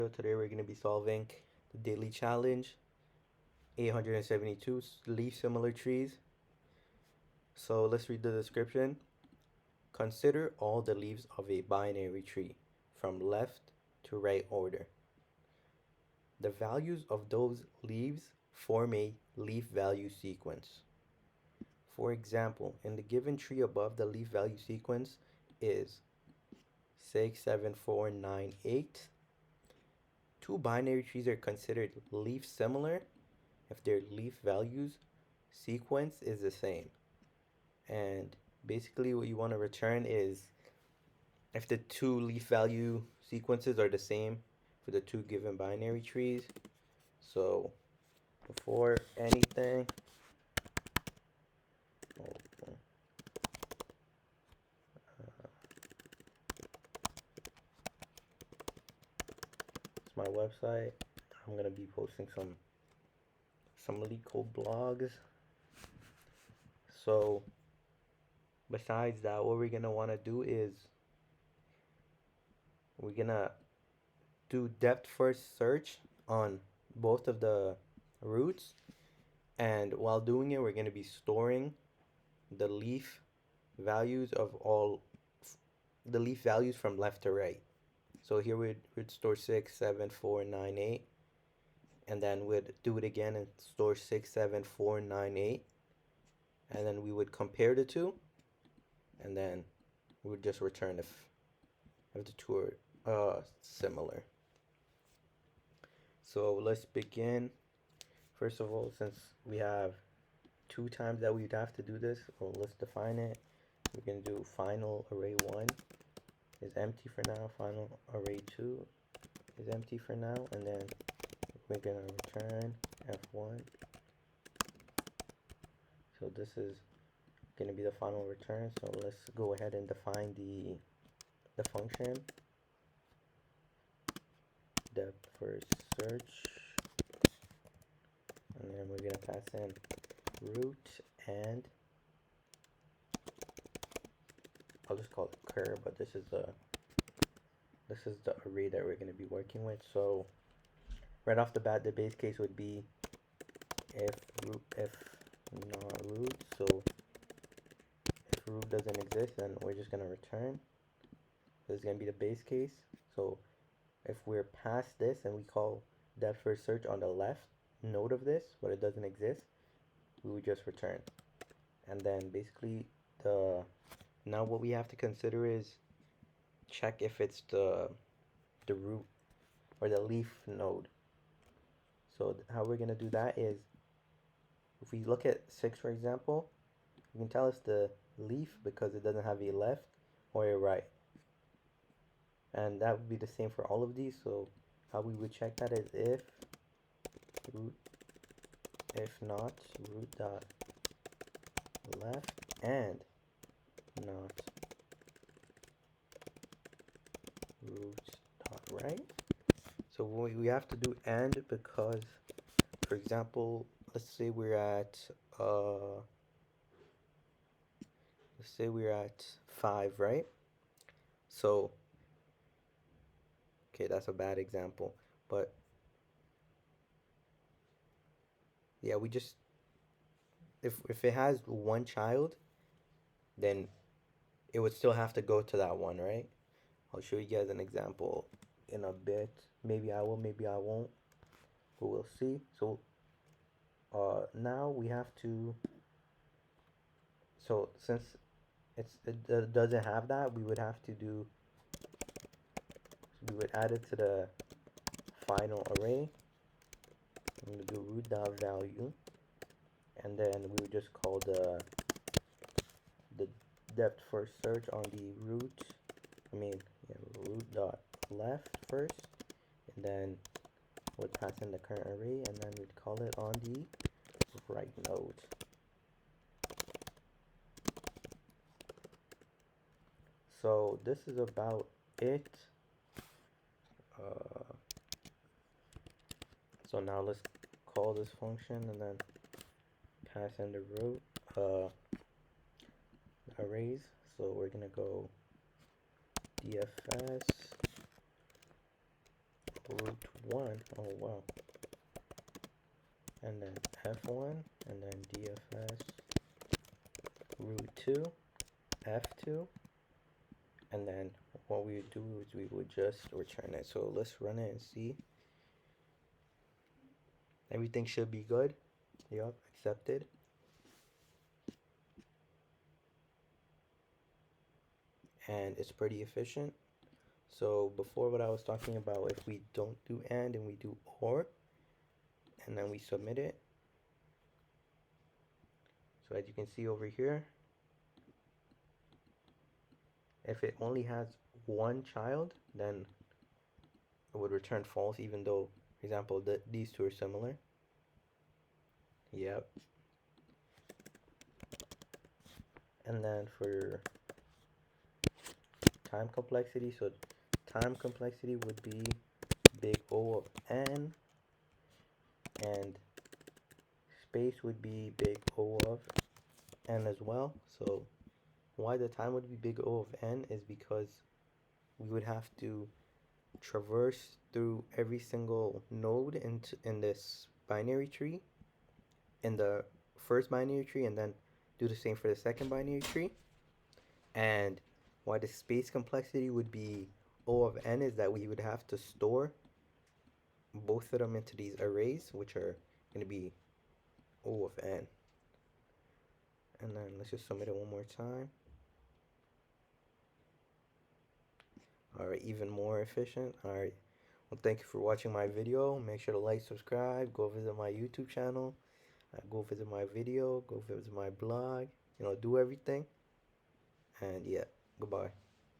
So today we're going to be solving the daily challenge 872 leaf similar trees. So let's read the description. Consider all the leaves of a binary tree from left to right order. The values of those leaves form a leaf value sequence. For example, in the given tree above, the leaf value sequence is 6, 7, 4, 9, 8. Two binary trees are considered leaf similar if their leaf values sequence is the same. And basically what you want to return is if the two leaf value sequences are the same for the two given binary trees. So before anything, it's my website. I'm gonna be posting some LeetCode blogs. So besides that, what we're gonna want to do is we're gonna do depth first search on both of the roots, and while doing it we're going to be storing the leaf values of all the leaf values from left to right. So here we'd store 6, 7, 4, 9, 8, and then we'd do it again and store 6, 7, 4, 9, 8, and then we would compare the two, and then we would just return if the two are similar. So let's begin. First of all, since we have two times that we'd have to do this, well, let's define it. We're going to do final array 1 is empty for now, final array 2 is empty for now, and then we're going to return f1. So this is going to be the final return. So let's go ahead and define the function depth first search, and then we're going to pass in root, and I'll just call it cur, but this is the array that we're going to be working with. So right off the bat, the base case would be if not root. So if root doesn't exist, then we're just going to return. This is going to be the base case. So if we're past this and we call depth first search on the left node of this, but it doesn't exist, we would just return. And then basically now what we have to consider is check if it's the root or the leaf node. So how we're going to do that is, if we look at 6 for example, you can tell it's the leaf because it doesn't have a left or a right. And that would be the same for all of these. So how we would check that is if root, if not root dot left and not root dot right. So we have to do and because, for example, let's say we're at 5, right? So okay, that's a bad example, but yeah, we just if it has one child, then it would still have to go to that one, right? I'll show you guys an example in a bit. Maybe I will, maybe I won't, but we'll see. So now we have to, so since it doesn't have that, we would have to do, we would add it to the final array. I'm going to do root dot value, and then we would just call the depth first search on the root, root dot left first, and then we'd pass in the current array, and then we'd call it on the right node. So this is about it. So now let's call this function and then pass in the root arrays. So we're gonna go dfs root 1. Oh wow. And then F1, and then DFS root 2, F2, and then what we would do is we would just return it. So let's run it and see. Everything should be good. Yup, accepted. And it's pretty efficient. So before, what I was talking about, if we don't do and we do or, and then we submit it. So as you can see over here, if it only has one child, then it would return false, even though, for example, these two are similar. Yep. And then for time complexity, so time complexity would be big O of n, and space would be big O of n as well. So why the time would be big O of n is because we would have to traverse through every single node in this binary tree, in the first binary tree, and then do the same for the second binary tree. And why the space complexity would be O of n is that we would have to store both of them into these arrays, which are going to be O of n. And then let's just submit it one more time. Alright, even more efficient. Alright, well, thank you for watching my video. Make sure to like, subscribe, go visit my YouTube channel, go visit my video, go visit my blog, do everything. And yeah, goodbye.